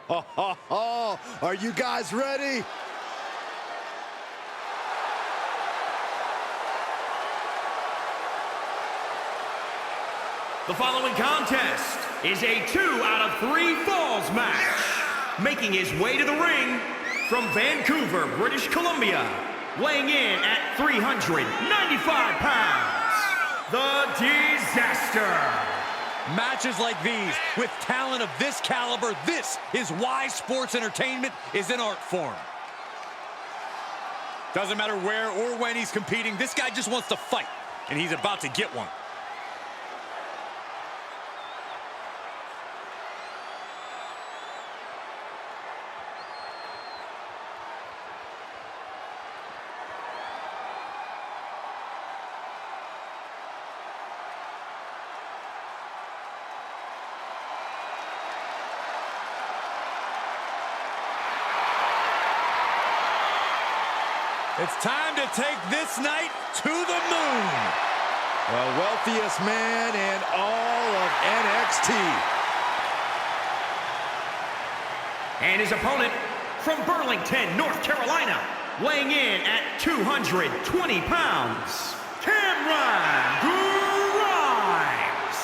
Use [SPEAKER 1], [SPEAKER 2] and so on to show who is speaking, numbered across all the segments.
[SPEAKER 1] Are you guys ready?
[SPEAKER 2] The following contest is a 2 out of 3 falls match. Making his way to the ring from Vancouver, British Columbia, weighing in at 395 pounds, the Disaster.
[SPEAKER 3] Matches like these, with talent of this caliber, this is why sports entertainment is an art form. Doesn't matter where or when he's competing, this guy just wants to fight, and he's about to get one. It's time to take this night to the moon.
[SPEAKER 1] The wealthiest man in all of NXT.
[SPEAKER 2] And his opponent from Burlington, North Carolina, weighing in at 220 pounds, Cameron Grimes.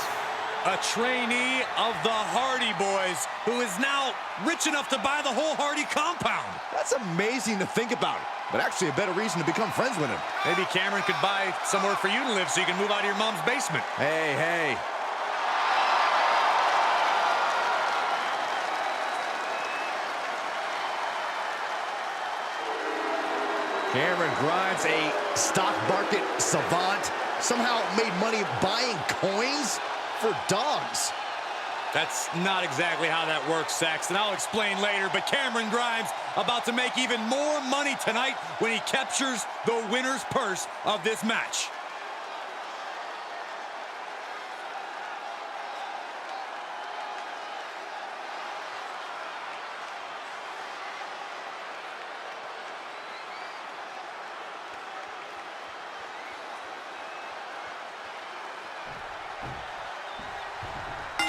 [SPEAKER 3] A trainee of the Hardy Boys, who is now rich enough to buy the whole Hardy compound.
[SPEAKER 1] That's amazing to think about, but actually a better reason to become friends with him.
[SPEAKER 3] Maybe Cameron could buy somewhere for you to live so you can move out of your mom's basement.
[SPEAKER 1] Hey. Cameron Grimes, a stock market savant, somehow made money buying coins for dogs.
[SPEAKER 3] That's not exactly how that works, Saxton. I'll explain later, but Cameron Grimes about to make even more money tonight when he captures the winner's purse of this match.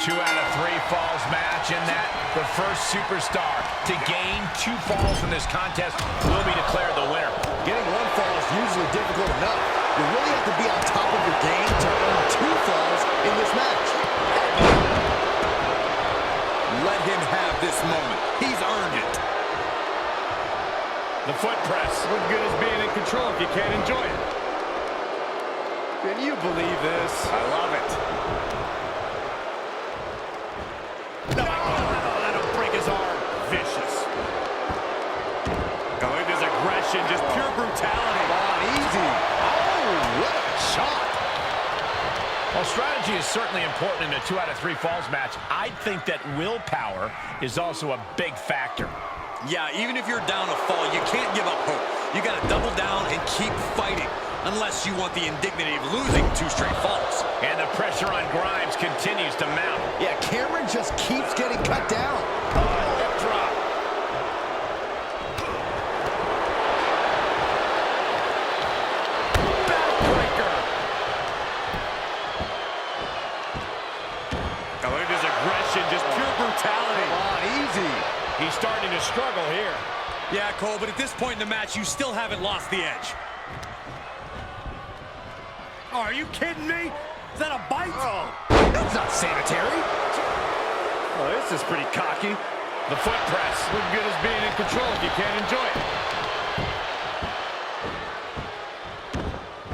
[SPEAKER 4] Two out of 3 falls match in that the first superstar to gain 2 falls in this contest will be declared the winner.
[SPEAKER 1] Getting 1 fall is usually difficult enough. You really have to be on top of your game to earn 2 falls in this match.
[SPEAKER 3] Let him have this moment. He's earned it.
[SPEAKER 4] The foot press.
[SPEAKER 5] What good is being in control if you can't enjoy it? Can you believe this?
[SPEAKER 4] I love it.
[SPEAKER 5] That'll break his arm. Vicious.
[SPEAKER 3] Look at his aggression, just pure brutality.
[SPEAKER 1] Come on, easy. Oh, what a shot.
[SPEAKER 4] While strategy is certainly important in a 2 out of 3 falls match, I think that willpower is also a big factor.
[SPEAKER 3] Yeah, even if you're down a fall, you can't give up hope. You got to double down and keep fighting, unless you want the indignity of losing 2 straight falls.
[SPEAKER 4] And the pressure on Grimes continues to mount.
[SPEAKER 1] Yeah, Cameron just keeps getting cut down.
[SPEAKER 4] Oh, hip drop. Backbreaker.
[SPEAKER 3] Look at his aggression, just pure brutality.
[SPEAKER 1] Come on, easy.
[SPEAKER 4] He's starting to struggle here.
[SPEAKER 3] Yeah, Cole, but at this point in the match, you still haven't lost the edge. Oh, are you kidding me? Is that a bite?
[SPEAKER 1] Oh, that's not sanitary.
[SPEAKER 5] Oh, this is pretty cocky.
[SPEAKER 4] The foot press.
[SPEAKER 5] What good is being in control if you can't enjoy it?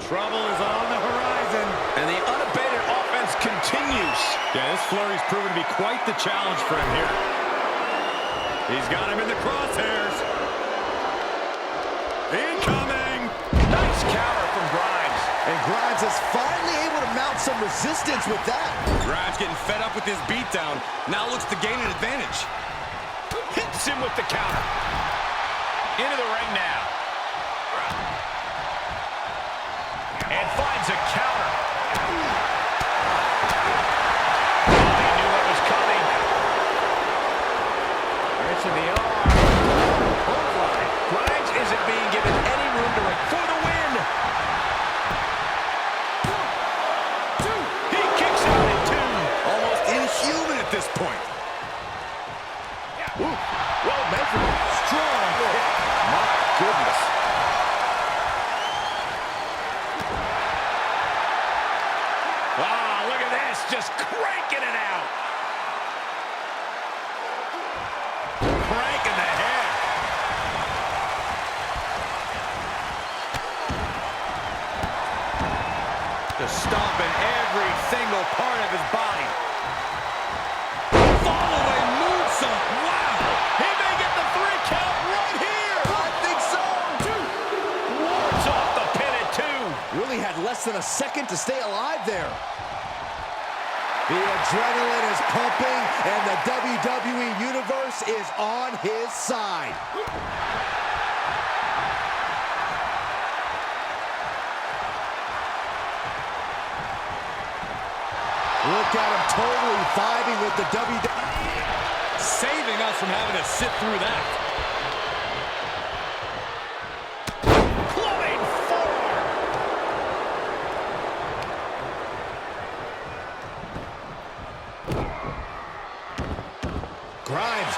[SPEAKER 5] Trouble is on the horizon.
[SPEAKER 4] And the unabated offense continues.
[SPEAKER 5] Yeah, this flurry's proven to be quite the challenge for him here. He's got him in the crosshairs. Incoming!
[SPEAKER 4] Nice counter from Grimes.
[SPEAKER 1] And Grimes is finally able to mount some resistance with that.
[SPEAKER 3] Grimes getting fed up with this beatdown. Now looks to gain an advantage.
[SPEAKER 4] Hits him with the counter. Into the ring now. And finds a counter. Oh, he knew what was coming.
[SPEAKER 5] Wrench in the arm.
[SPEAKER 4] Clothesline. Grimes isn't being given any room to for the win. 1, 2. He kicks out at 2.
[SPEAKER 3] Almost inhuman at this point.
[SPEAKER 4] Ooh. Wow, look at this, just cranking it out.
[SPEAKER 3] Cranking the head. Just stomping every single part of his body. Follow-away moonsault. Wow. He may get the 3 count right here.
[SPEAKER 1] I think so.
[SPEAKER 4] Wards off the pin at 2.
[SPEAKER 1] Really had less than a second to stay alive there. The adrenaline is pumping, and the WWE Universe is on his side. Look at him totally vibing with the WWE.
[SPEAKER 3] Saving us from having to sit through that.
[SPEAKER 4] Clubbing forward.
[SPEAKER 1] Grimes.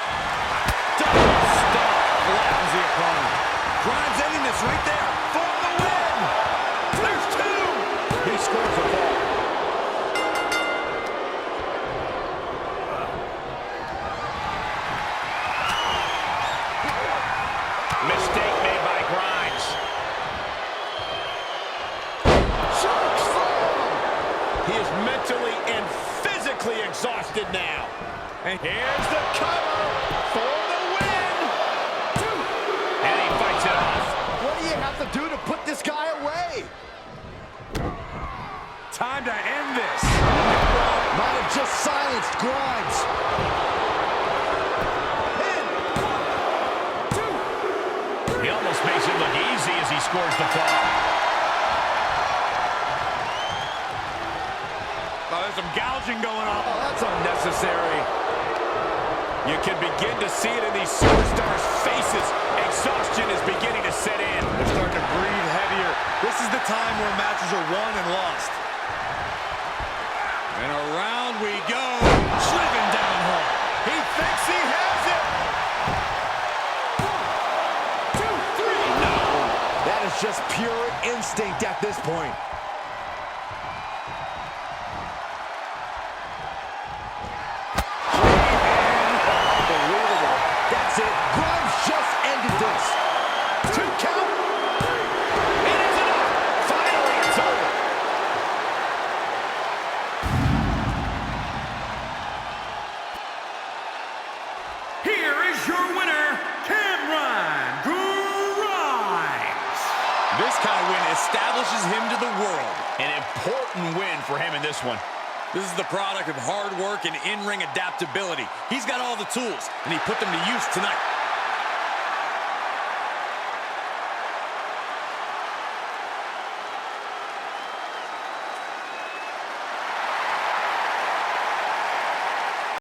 [SPEAKER 3] Double stomp. Flattens the opponent. Grimes ending this right there. For the win. There's 2.
[SPEAKER 1] He scores a ball.
[SPEAKER 4] Mistake made by Grimes.
[SPEAKER 3] He is mentally and physically exhausted now.
[SPEAKER 4] And here's the cover for the win. And he fights it off.
[SPEAKER 1] What do you have to do to put this guy away?
[SPEAKER 3] Time to end this.
[SPEAKER 1] Might have just silenced Grimes.
[SPEAKER 4] He almost makes it look easy as he scores the fall.
[SPEAKER 3] Oh, there's some gouging going on.
[SPEAKER 1] Oh, that's unnecessary.
[SPEAKER 3] You can begin to see it in these superstars' faces. Exhaustion is beginning to set in. They're starting to breathe heavier. This is the time where matches are won and lost. And around we go. Driven down hard. He thinks he has it. 1, 2, 3. No.
[SPEAKER 1] That is just pure instinct at this point. Unbelievable. That's it. Grimes just ended this. 2 count.
[SPEAKER 4] It is enough. Finally, it's over.
[SPEAKER 2] Here is your winner, Cameron Grimes.
[SPEAKER 3] This kind of win establishes him to the world.
[SPEAKER 4] An important win for him in this one.
[SPEAKER 3] This is the product of hard work and in-ring adaptability. He's got all the tools, and he put them to use tonight.